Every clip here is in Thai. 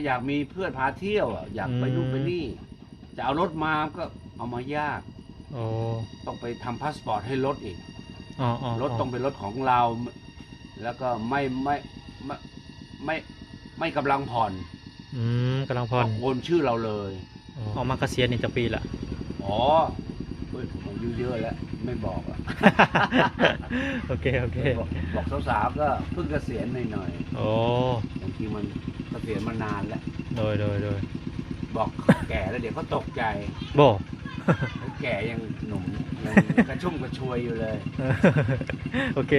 อยากมีเพื่อนพาเที่ยวอยากไปนู่นไปนี่จะเอารถมาก็เอามายากโอ้ต้องไปทำพาสปอร์ตให้รถอีกอ๋ออ๋อรถต้องเป็นรถของเรา แล้วก็ไม่ไม่ไม่กำลังผ่อนกำลังผ่อนโอนชื่อเราเลยออกมาเกษียณนี่จะปีละอ๋อผมอายุเยอะแล้วไม่บอกอ่ะ โอเคโอเคบอกสาวๆก็เพิ่งเกษียณหน่อยโอ้บางทีมันเกษียณมานานแล้วโดยบอกแก่แล้วเดี๋ยวเขาตกใจโบแก่ยังหนุ่มยังกระชุ่มกระชวยอยู่เลยโอเค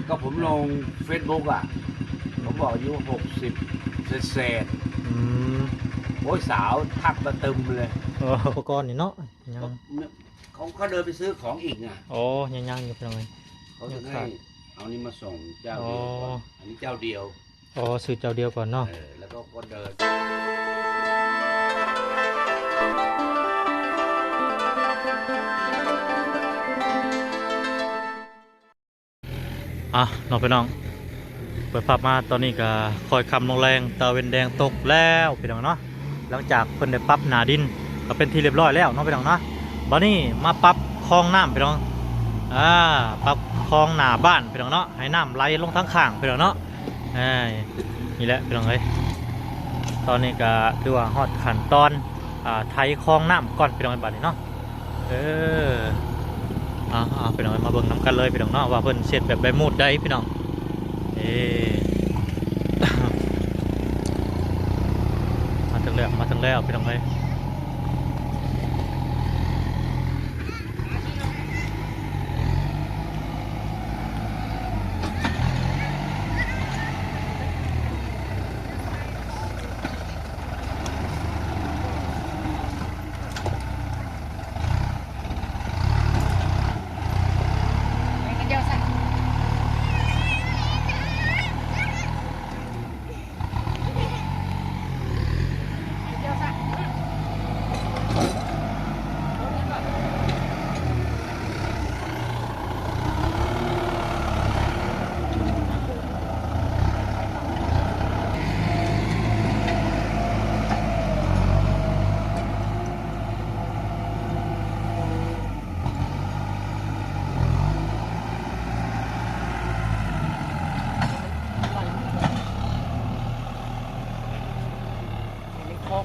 ก็ผมลง Facebook อ่ะผมบอกอายุ60เศษโอ้ยสาวทักมาตึมเลยอุปกรณ์นี่เนาะยังเขาเดินไปซื้อของอีกไงโอ้ยังอยู่เป็นไงเขาจะให้เอานี่มาส่งเจ้าเดียวก่อนอันนี้เจ้าเดียวอ๋อซื้อเจ้าเดียวก่อนเนาะแล้วก็เดินน้องพี่น้องเปิดภาพมาตอนนี้ก็คอยคำลงแรงตะเวนแดงตกแล้วพี่น้องเนาะหลังจากเพิ่นได้ปรับหนาดินก็เป็นที่เรียบร้อยแล้วน้องพี่น้องเนาะบัดนี้มาปรับคลองน้ำพี่น้องปรับคลองหน้าบ้านพี่น้องเนาะให้น้ำไหลลงทั้งข้างพี่น้องเนาะนี่แหละพี่น้องเอ้ยตอนนี้ก็คือว่าฮอดขั้นตอนไถคลองน้ำก่อนพี่น้องบัดนี้เนาะพี่น้องมาเบิ่งน้ำกันเลยพี่น้องเนาะว่าเพิ่นเสร็จแบบใบมูดได้พี่น้องมาถึงแล้วพี่น้องเลย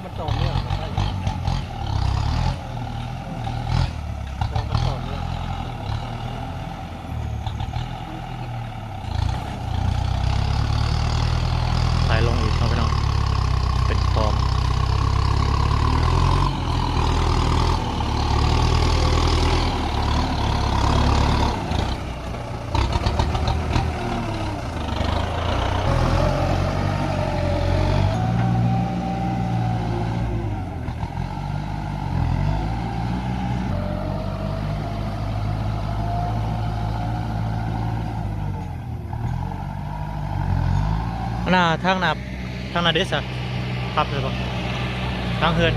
มันต่อเนื่องมันต่อเนื่องไหลลงอีกครับพี่น้องเป็นคลองทางนาเดสอะพับเลยป่ะทางเฮือน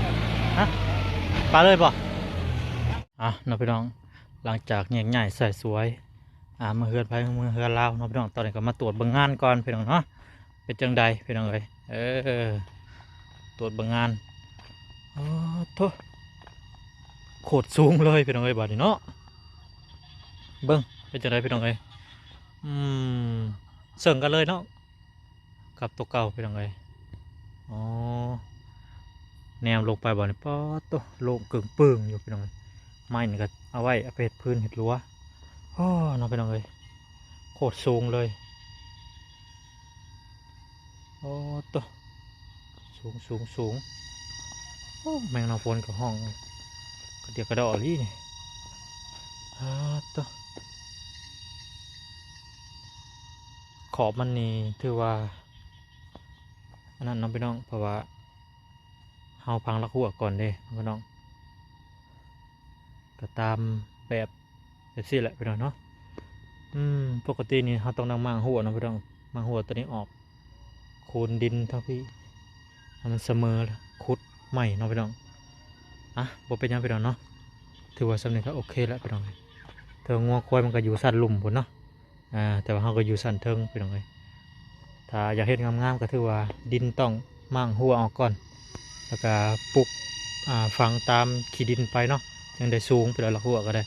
ฮะปลาเลยป่ะน้องพี่น้องหลังจากแยกใหญ่ใส่สวยมาเฮือนไปมือเฮือนลาวน้องพี่น้องตอนนี้ก็มาตรวจเบิ่งงานก่อนพี่น้องเนาะเป็นจังใดพี่น้องเลยตรวจเบิ่งงานโธ่โคตรสูงเลยพี่น้องเลยบัดนี้เนาะเบิ่งเป็นจังใดพี่น้องเลยเสริงกันเลยเนาะกับตัวเก่าไปยังไงแนวลงไปบ่อนี่ป๊อดตัวโลงเกึ่งปึ่งอยู่ไปยังไงไม้นี่ก็เอาไว้เอาไปเห็ดพื้นเห็ดรั้วน้องไปยังไงโคตรสูงเลยตัวสูงแมงนาฝนกับห้องก็เดี๋ยวกระดอกนี่ตัวขอบมันนี่ถือว่าอันนั้นน้องพี่น้องเพราะว่าเฮาพังลักหัวก่อนเด้พี่น้องก็ตามแบบซี่แหละพี่น้องเนาะปกตินี่เฮาต้องนั่งมั่งหัวน้องพี่น้องมั่งหัวตัวนี้ออกโคนดินทั้งพี่ให้มันเสมอขุดใหม่น้องพี่น้องบ่เป็นยังพี่น้องเนาะถือว่าสำเร็จก็โอเคแล้วพี่น้องเธองัวควายมันก็อยู่สั้นลุ่มพุ่นเนาะแต่ว่าเฮาก็อยู่สั้นเทิงพี่น้องเลยถ้าอยากเห็นงามๆก็ถือว่าดินต้อง มั่งหัวออกก่อนแล้วก็ปลูกฝังตามขี้ดินไปเนาะยังได้สูงไปแล้วละหัวก็ได้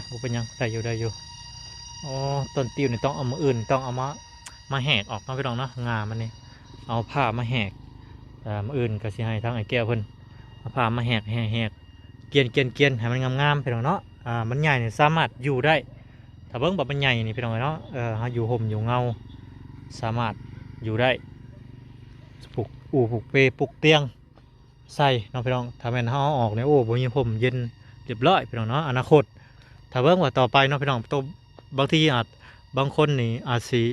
บ่เป็นหยังได้อยู่อ๋อต้นติ้วนี่ต้องเอามาอื่นต้องเอามาแหกออกเนาะพี่น้องเนาะงามันนี่เอาผ้ามาแหกมาอื่นก็สิให้ทั้งไอ้แก้วเพิ่นเอาผ้ามาแหกเกลียนให้มันงามๆพี่น้องเนาะมันใหญ่เนี่ยสามารถอยู่ได้ถ้าเบิ่งแบบมันใหญ่นี่พี่น้องเนาะเฮาอยู่ห่มอยู่เงาสามารถอยู่ได้ปลูกปลูกเปปลูกเตียงใส่น้องพี่น้องถ้าแม่นเฮาเอาออกเนี่ยโอ้บ่มีห่มเย็นเรียบร้อยพี่น้องเนาะอนาคตถ้าเบิ่งว่าต่อไปเนาะพี่น้องตัวบางทีบางคนนี่อาจสิ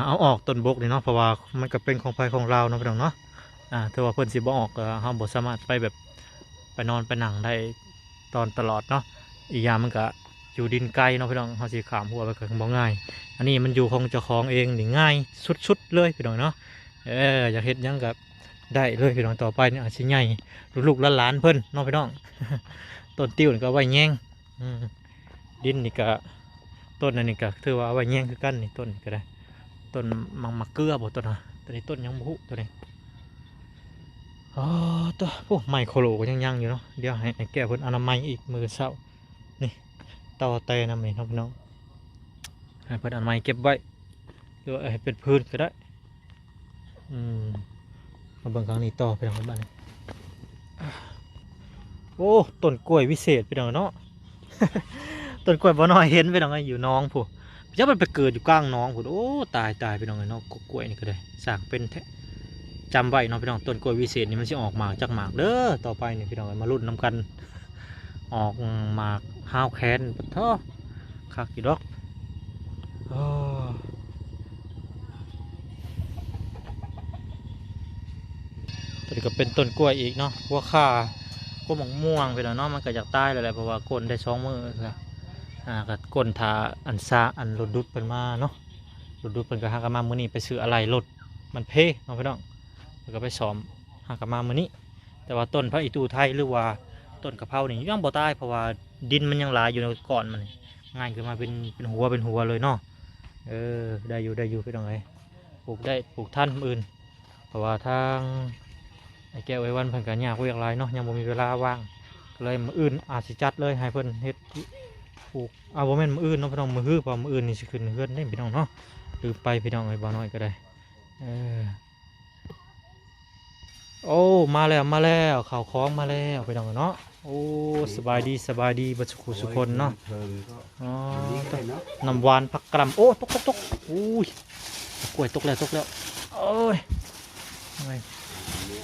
เอาออกต้นบกนี่เนาะเพราะว่ามันก็เป็นของไผของเราเนาะพี่น้องเนาะถ้าว่าเพิ่นสิบ่ออกเฮาบ่สามารถไปแบบไปนอนไปนั่งได้ตอนตลอดเนาะอีกอย่างมันก็อยู่ดินไกลเนาะพี่น้องเฮาสิข้ามหัวไปก็บ่ง่ายอันนี้มันอยู่ของเจ้าของเองนี่ง่ายสุดๆเลยพี่น้องเนาะอยากเฮ็ดหยังก็ได้เลยพี่น้องต่อไปเนี่ยอาจสิใหญ่ลูกๆหลานๆเพิ่นเนาะพี่น้อง ต้นติ้วนี่ก็เอาไว้แยงดินนี่ก็ต้นอันนี้ก็ถือว่าเอาไว้แยงคือกันนี่ต้นนี่ก็ได้ต้นมะเกลือบ่ต้นตัวนี้ต้นยังบ่ฮู้ตัวนี้ตัวโอ้ไมโครก็ยังอยู่เนาะเดี๋ยวให้แก้เพิ่นอนามัยอีกมื้อเช้านี่ต่อเตนำนี่เนาะพี่น้องให้เพิ่นอนามัยเก็บไว้หรือว่าให้เป็นพื้นก็ได้มาเบิ่งครั้งนี้ต่อไปทางบ้านนี่โอ้ต้นกล้วยวิเศษไปหน่อยเนาะ ต้นกล้วยบ่น้อยเห็นไปหน่อยอยู่น้องผู้จะมันไปเกิดอยู่กลางน้องผู้โอ้ตายไปหน่อยเนาะกล้วยนี่ก็ได้สร้างเป็นแท้จำไว้เนาะพี่น้องต้นกล้วยวิเศษนี่มันสิออกหมากจากหมากเด้อต่อไปนี่พี่น้องมาลุ้นนำกันออกหมากห้าวแคนปะท้อคักกี่ดอกตัวนี้ก็เป็นต้นกล้วยอีกเนาะหัวข่าก็มองม่วงไปแล้วเนาะมันก็อยากตายแล้วแหละเพราะว่าก้นได้2 มือแล้วก็ก้นทาอันซาอันรถดุดเป็นมาเนาะรถดุดเป็นก็หากมามื้อนี้ไปซื้ออะไรรถมันเพ่เนาะพี่น้องแล้วก็ไปซ้อมหากมามื้อนี้แต่ว่าต้นพระอิตูไทยหรือว่าต้นกะเพรานี่ยังบ่ตายเพราะว่าดินมันยังหลายอยู่ในก่อนมันง่ายขึ้นมาเป็นหัวเลยเนาะได้อยู่พี่น้องปลูกได้ปลูกท่านอื่นเพราะว่าทางไอ้แก้วไอ้วันเพิ่นก็ยากเวียกหลายเนาะยังบ่มีเวลาว่างก็เลยมื้ออื่นอาจสิจัดเลยให้เพิ่นเฮ็ดปลูกบ่แม่นมื้ออื่นเนาะพี่น้องมื้อเพราะมื้ออื่นนี่สิขึ้นเฮือนได้พี่น้องเนาะหรือไปพี่น้องบ่น้อยก็ได้โอ้มาแล้วข่าวของมาแล้วพี่น้องเนาะโอ้สบายดีบัดสุคนเนาะน้ำหวานผักกะหล่ำโอ้ตกอุ้ยกล้วยตกแล้วโอ้ย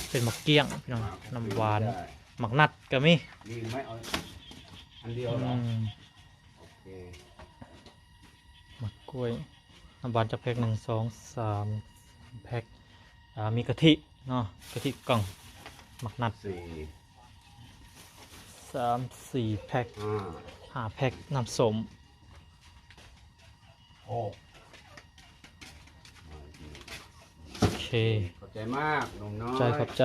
เป็นหมักเกี้ยงพี่น้องน้ำหวานหมักนัดก็มีไม่เอาอันเดียวหรอหมักกล้วยน้ำหวานจะแพ็ค1 2 3แพ็คมีกะทิเนาะกะทิกล่องหมักนัด3 4แพ็ค5แพ็คน้ำส้มโอเคขอบใจมากนมน้อยขอบใจ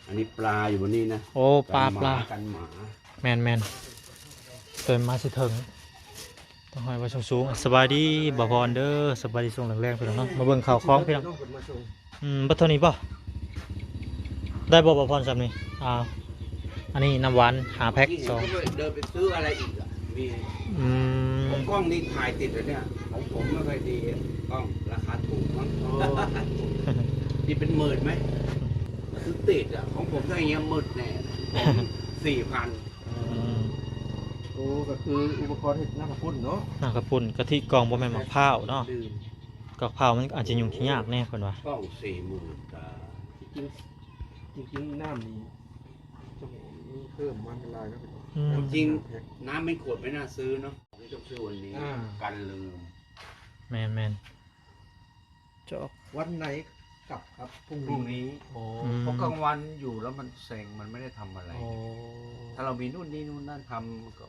อันนี้ปลาอยู่บนนี้นะโอ้ปลากันหมาแมนเติมมาสิถึงต้องให้ว่าสูงสบายดีบ่พรเด้อสบายดีส่งแรงๆไปแล้วเนาะมาเบิ่งข่าวคล้องพี่น้องบัตรเท่านี้ป่ะได้บ่พรสำนี้อันนี้น้ำหวาน5 แพ็ค2เดินไปซื้ออะไรอีกมีกล้องนี่ถ่ายติดเลยเนี่ยของผมไม่ค่อยดีกล้องราคาถูกมั้งนี่เป็น10,000ไหมคือติดของผมถ้าอย่างเงี้ย10,000แน่4,000โอ้ก็คืออุปกรณ์เห็ดน้ำกระปุ้นเนาะน้ำกระปุ้นกะทิกล่องบ่แม่นมะพร้าวเนาะกะเพรามันอาจจะยุ่งที่ยากแน่คนว่ากล้อง40,000จริงน้ำนี้จะมีเพิ่มมันลายนะจริงน้ำไม่ขวดไม่น่าซื้อเนาะไม่ต้องซื้อวันนี้กันลืมแมนจบวันไหนกลับครับพรุ่งนี้เพราะกลางวันอยู่แล้วมันเซ็งมันไม่ได้ทำอะไรถ้าเรามีนู่นนั่นทำก็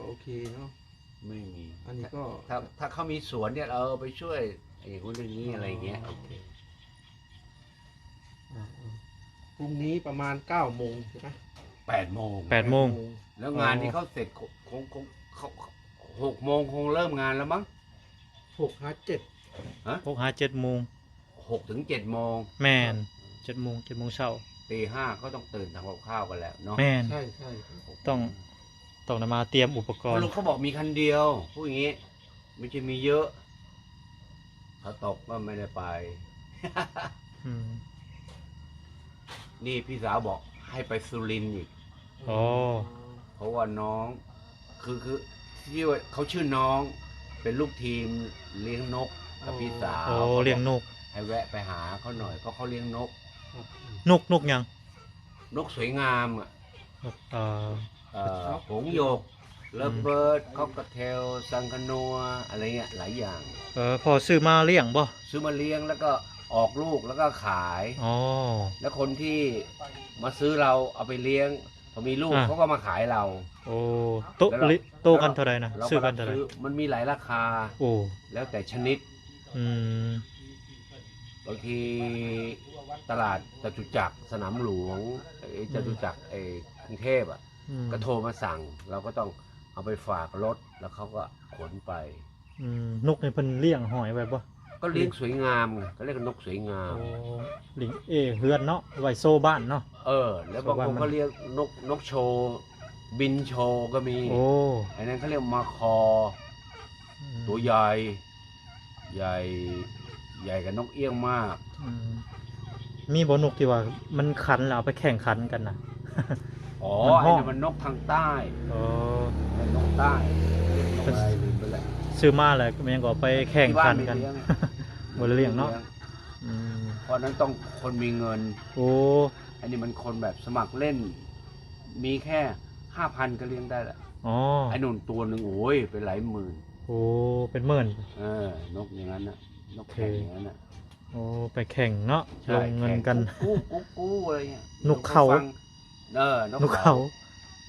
โอเคเนาะไม่มีอันนี้ก็ถ้าเขามีสวนเนี่ยเราไปช่วยอย่างนู้นอย่างนี้อะไรเงี้ยโอเคพรุ่งนี้ประมาณ9 โมงใช่ไหม8 โมงแล้วงานที่เขาเสร็จคง6 โมงคงเริ่มงานแล้วมั้ง6 5 7 6 5 7 โมง 6 ถึง 7 โมง แม่น7 โมงเช้า ตี 5ก็ต้องตื่นทำกับข้าวกันแล้วเนาะ แม่น ใช่ใช่ครับ ต้องนำมาเตรียมอุปกรณ์ ลุงเขาบอกมีคันเดียวพูดอย่างงี้ไม่ใช่มีเยอะเขาตกก็ไม่ได้ไป อืม นี่พี่สาวบอกให้ไปสุรินทร์อีก อ๋อ เพราะว่าน้องคือที่ว่าเขาชื่อน้องเป็นลูกทีมเลี้ยงนกกับพี่สาว โอ้เลี้ยงนก ให้แวะไปหาเขาหน่อยเพราะเขาเลี้ยงนก นกยัง นกสวยงามอ่ะ นกหงส์หยกเลิฟเบิร์ดคอกเทลสังคนัวอะไรเงี้ยหลายอย่าง พอซื้อมาเลี้ยงบ่ ซื้อมาเลี้ยงแล้วก็ออกลูกแล้วก็ขาย อ๋อ แล้วคนที่มาซื้อเราเอาไปเลี้ยงพอมีลูก อ่า เขาก็มาขายเรา โอ้โต แล้วเรา โตกันเท่าไหร่นะ เรา ซื้อ ก็ กั รั น บ เท่าไหร่ ซื้อมันมีหลายราคา โอ้ แล้วแต่ชนิด อืม บางทีตลาดจตุจักรสนามหลวงจตุจักรกรุงเทพอ่ะ อืม ก็โทรมาสั่ง เราก็ต้องเอาไปฝากรถแล้วเขาก็ขนไป นกนี่เพิ่นเลี้ยงหอยไว้บ่ ก็เลี้ยงสวยงามไงก็เรียกนกสวยงาม โอ้ลิงเฮือนเนาะไว้โซบ้านเนาะ แล้วบางคนก็เรียกนกโชว์บินโชว์ก็มี โอ้ อันนั้นเขาเรียกมาคอ อืม ตัวใหญ่ใหญ่ใหญ่กับนกเอี้ยงมาก อืมมีบ่นกที่ว่ามันขันแล้วเอาไปแข่งขันกันน่ะ อ๋อ มัน ไอ้ ห้อง นั่นมันนกทางใต้ โอ้ นกใต้นกอะไรลืมไปแล้ว ซื้อมาแล้วมันยังก็ไปแข่งขันกัน ที่บ้าไม่ บ่ได้เลี้ยงเนาะ อืม เพราะนั้นต้องคนมีเงิน โอ้ อันนี้มันคนแบบสมัครเล่น มีแค่ 5,000 ก็เลี้ยงได้แหละ อ๋อ ไอ้นุ่นตัวหนึ่งโอ้ยเป็นหลายหมื่น โอ้เป็นหมื่น นกอย่างนั้นนะนกแข่งอย่างนั้นนะ โอ้ไปแข่งเนาะล ใช่ งเงินกัน แข่งกุ๊กกู้อะไรเงี้ย นกเขา ฟังน น ก ก เขา เขา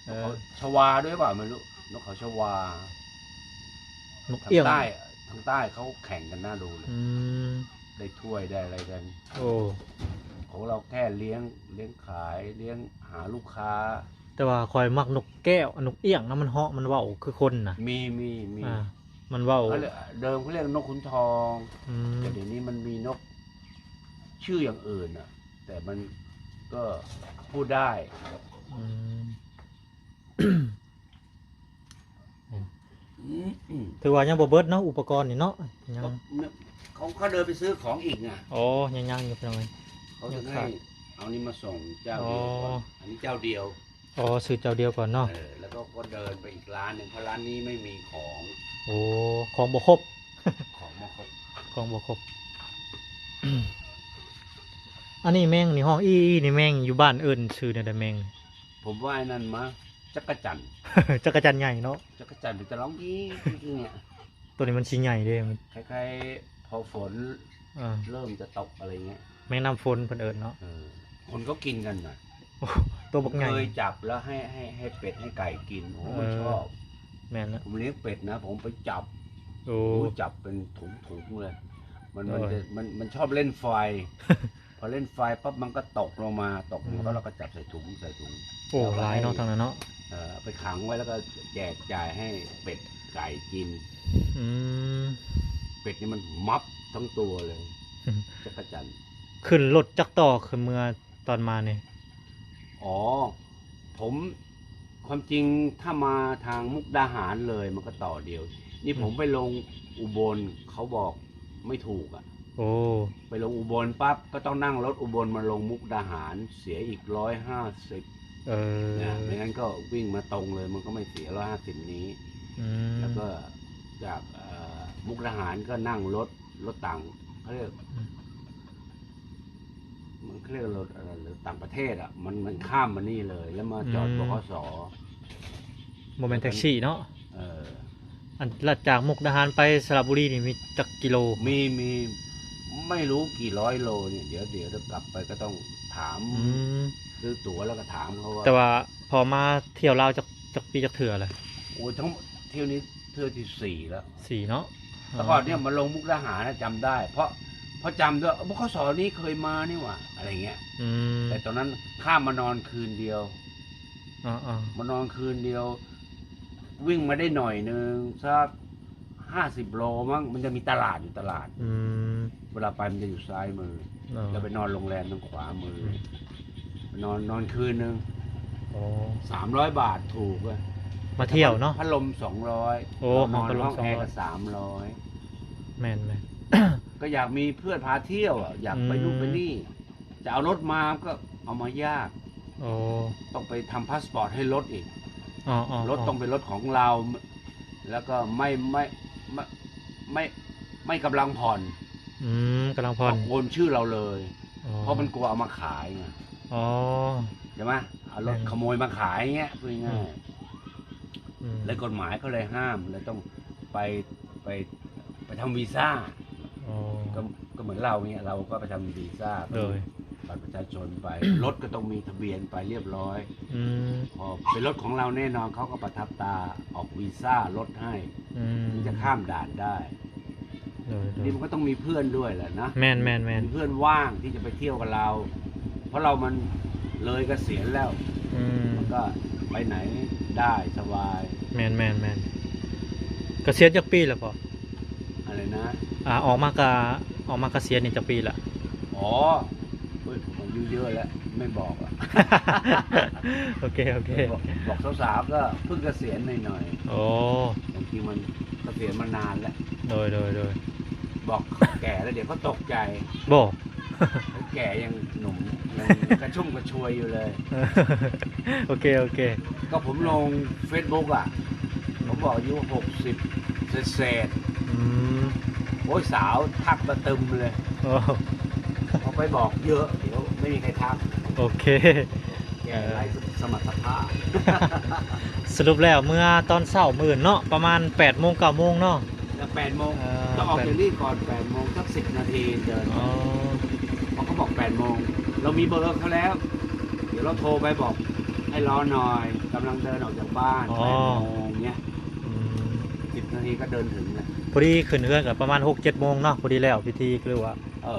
นกเขาชวาด้วยเปล่าไม่รู้นกเขาชวาน ก ทาง เอี้ยง ใต้ทางใต้เขาแข่งกันน่าดูเลย อืม ได้ถ้วยได้อะไรกัน โอ้ ของเราแค่เลี้ยงขายเลี้ยงหาลูกค้า แต่ว่าคอยมักนกแก้วนกเอี้ยงนะมันเหาะมันเว้าคือคนน่ะ มี มันเว้า เขาเรียกเดิมเขาเรียกนกขุนทอง อืม แต่เดี๋ยวนี้มันมีนกชื่ออย่างอื่นอ่ะ แต่มันก็พูดได้ อืมถือว่ายังบ่เบิดเนาะอุปกรณ์นี่เนาะยัง เขาเดินไปซื้อของอีกไง อ๋อยังอยู่เพียงไง เขาจะ ยัง ให้ ขาด เอานี้มาส่งเจ้าเดียวก่อน อ๋อ อันนี้เจ้าเดียว อ๋อซื้อเจ้าเดียวก่อนเนาะ แล้วก็เดินไปอีกร้านหนึ่งเพราะร้านนี้ไม่มีของ โอ้ของบ่ครบ ของมาครบ ของบ่ครบ อันนี้แมงนี่ห้องอี้นี่แมงอยู่บ้านเอิ้นชื่อเนี่ยแต่แมง ผมว่าไอ้นั่นมาจักรจันทร์ จักรจันทร์ใหญ่เนาะ จักรจันทร์มันจะร้องกี้เนี่ย ตัวนี้มันชิ้นใหญ่เด้มัน คล้ายๆพอฝน อ่า เริ่มจะตกอะไรเงี้ย แมงน้ำฝนเพิ่นเอิ้นเนาะ คนก็กินกันนะ โอ้ตัวบักใหญ่ เคยจับแล้วให้เป็ดให้ไก่กินโอ้ผมชอบ แม่นแล้ว ผมเลี้ยงเป็ดนะ ผมไปจับ โอ้ จับเป็นถุงเลย มัน โอ้ย มันชอบเล่นไฟ พอเล่นไฟปั๊บมันก็ตกลงมาตกลงมาแล้วเราก็จับใส่ถุง โอ้หลายเนาะทางนั้นเนาะ เอาไปขังไว้แล้วก็แจกจ่ายให้เป็ดไก่กิน อืม เป็ดนี่มันมับทั้งตัวเลยจักรจันทร์ ขึ้นรถจักรต่อขึ้นเมื่อตอนมาเนี่ย อ๋อ ผมความจริงถ้ามาทางมุกดาหารเลยมันก็ต่อเดียว นี่ผมไปลงอุบลเขาบอกไม่ถูกอ่ะ โอ้ ไปลงอุบลปั๊บก็ต้องนั่งรถอุบลมาลงมุกดาหารเสียอีก150เออ นะไม่งั้นก็วิ่งมาตรงเลยมันก็ไม่เสีย150นี้ อืม แล้วก็จากมุกดาหารก็นั่งรถต่างเขาเรียกมันเขาเรียกรถอะไรหรือต่างประเทศอ่ะมันข้ามมานี่เลย แล้วมาจอดบขส โมเมนต์แท็กซี่เนาะ เออ อันลัดจากมุกดาหารไปสระบุรีนี่มีจักกิโล มีไม่รู้กี่ร้อยโลเนี่ยเดี๋ยวถ้ากลับไปก็ต้องถาม อืม ซื้อตั๋วแล้วก็ถามเขาว่า แต่ว่าพอมาเที่ยวลาวจักปีจักเถื่อเลย โอ้ทั้งเที่ยวนี้เที่ยวที่4แล้ว สี่เนาะ แต่ก่อนเนี่ยมาลงมุกดาหารนะจำได้ เพราะจำด้วยบขสนี้เคยมานี่หว่าอะไรเงี้ย อืม แต่ตอนนั้นข้ามมานอนคืนเดียว อ่า มานอนคืนเดียว วิ่งมาได้หน่อยนึงสัก 50 โลมั้งมันจะมีตลาดอยู่ตลาด อืม เวลาไปมันจะอยู่ซ้ายมือ เนาะ แล้วไปนอนโรงแรมทางขวามืออนอนคืนนึง โอ้ 300 บาทถูกเลย มาเที่ยวเนาะ พัดลม200 โอ้ นอน พัดลม ห้องแอร์ 200 ก็300 แม่น ก็อยากมีเพื่อนพาเที่ยวอ่ะอยากไปนู่นไปนี่ จะเอารถมาก็เอามายาก โอ้ ต้องไปทำพาสปอร์ตให้รถอีก อ๋ออ๋อ รถต้องเป็นรถของเรา แล้วก็ไม่กำลังผ่อน อืมกำลังผ่อน ต้องโอนชื่อเราเลย อ๋อ เพราะมันกลัวเอามาขายไง อ๋อ ใช่ไหมเอารถ แม่น ขโมยมาขายเงี้ยพูดง่าย อืม ๆเลยกฎหมายเขาเลยห้ามเลยต้องไปไปไปทำวีซ่า อ๋อ ก็เหมือนเราเนี่ยเราก็ไปทำวีซ่า เลย บัตรประชาชนไป รถก็ต้องมีทะเบียนไปเรียบร้อย อืม พอเป็นรถของเราแน่นอนเขาก็ประทับตาออกวีซ่ารถให้ อืม ถึงจะข้ามด่านได้ เลยเล นี่ ย มันก็ต้องมีเพื่อนด้วยแหละนะ แม่นมีเพื่อนว่างที่จะไปเที่ยวกับเรา เพราะเรามันเลยเกษียณแล้ว อืม มันก็ไปไหนได้สบาย แม่นเกษียณจักปีแล้วพอ อะไรนะ ออกมากเกษียณนี่จักปีละ อ๋อเฮ้ยผมอายุเยอะแล้วไม่บอกอะ โอเค บอกสาวๆก็เพิ่งเกษียณหน่อย โอ้ ๆบางทีมันเกษียณมานานแล้ว โดย บอกแก่แล้วเดี๋ยวเขาตกใจ บ่ เขาแก่ยังหนุ่มยังกระชุ่มกระชวยอยู่เลย โอเค ก็ผมลง Facebook อ่ะ ผมบอกอายุ60เศษ อืม ๆโอ้ยสาวทักมาตึมเลย โอ้ พอไปบอกเยอะเดี๋ยวไม่มีใครทัก โอเค แก่ไรสมรรถภาพ สรุปแล้วเมื่อตอนเช้ามื้อเนาะประมาณ8 โมง 9 โมงเนาะ แล้ว8 โมง เอ่อ ต้องออกจากนี่ก่อน8 โมงสัก10 นาทีเดิน อ๋อ เพราะเขาบอก8 โมงเรามีเบอร์เขาแล้ว เดี๋ยวเราโทรไปบอกให้รอหน่อยกำลังเดินออกจากบ้าน8 โมงเนี้ย อืม 10 นาทีก็เดินถึงแล้ว พอดีขึ้นเฮือนกับประมาณ 6-7 โมงเนาะพอดีแล้วพิธีคือว่า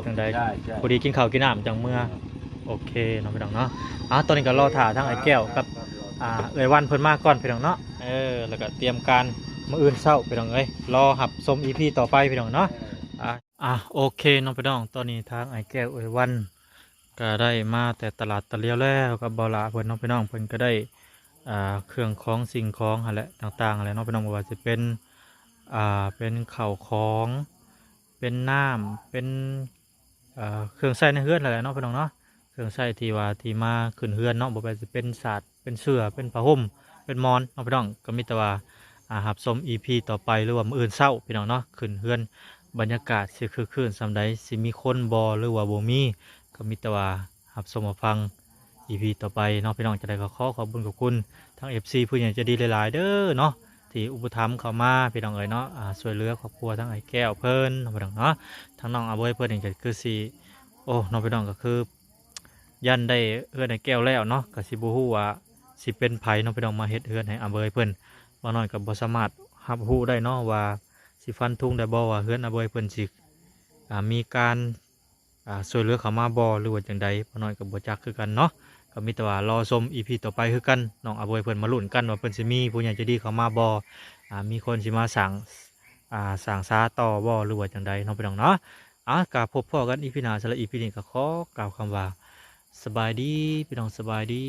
จังใด ใช่ พอดีกินข้าวกินน้ำจังเมื่อโอเคเนาะพี่น้องเนาะตอนนี้ก็รอถ่าทั้งไอ้แก้วกับเอ้ยวันเพิ่นมาก่อนพี่น้องเนาะแล้วก็เตรียมการมื้ออื่นเช้าพี่น้องเอ้ยรอหับชม EP ต่อไปพี่น้องเนาะโอเคน้องพี่น้องตอนนี้ทางไอ้แก้วเอ้ยวันก็ได้มาแต่ตลาดตะเลียวแล้วกับบ่าวหลาเพิ่นน้องพี่น้องเพิ่นก็ได้เครื่องของสิ่งของหั่นแหละต่างๆอะไรน้องพี่น้องบ่ว่าสิเป็นเป็นข้าวของเป็นน้ำเป็นเครื่องใช้ในเฮือนอะไรเนาะพี่น้องเนาะเครื่องใช้ที่ว่าที่มาขึ้นเฮือนเนาะบ่ว่าสิเป็นศาสตร์เป็นเสื้อเป็นผ้าห่มเป็นหมอนเนาะพี่น้องก็มีแต่ว่าหับชม EP ต่อไปหรือว่ามื้ออื่นเช้าพี่น้องเนาะขึ้นเฮือนบรรยากาศสิคือคืนส่ำใดสิมีคนบ่หรือว่าบ่มีก็มีแต่ว่าหับชมมาฟัง EP ต่อไปเนาะพี่น้องจะได้ขอขอบคุณกับคุณทั้ง FC ผู้ใหญ่ใจะดีหลายๆเด้อเนาะที่อุปถัมภ์เข้ามาพี่น้องเอ๋ยเนาะช่วยเหลือครอบครัวทั้งไอ้แก้วเพิ่นเนาะพี่น้องเนาะทั้งน้องอาบวยเพิ่นนี่ก็คือสิโอ้น้องพี่น้องก็คือยันได้เอื้อนไอ้แก้วแล้วเนาะก็สิบ่ฮู้ว่าสิเป็นไผน้องพี่น้องมาเฮ็ดเฮือนให้อาบวยเพิ่นบ่น้อยก็บ่สามารถรับรู้ได้เนาะว่าสิฟันธงได้บ่ว่าเฮือนอาบวยเพิ่นสิมีการช่วยเหลือเข้ามาบ่หรือว่าจังใดบ่น้อยก็บ่จักคือกันเนาะก็มีแต่ว่ารอชม EP ต่อไปคือกันน้องอาบวยเพิ่นมาลุ้นกันว่าเพิ่นสิมีผู้ใหญ่ใจดีเข้ามาบ่มีคนสิมาสั่งสาต่อบ่หรือว่าจังใดน้องพี่น้องเนาะก็พบพ่อกัน EP หน้าสำหรับ EP นี้ก็ขอกล่าวคำว่าสบายดีพี่น้องสบายดี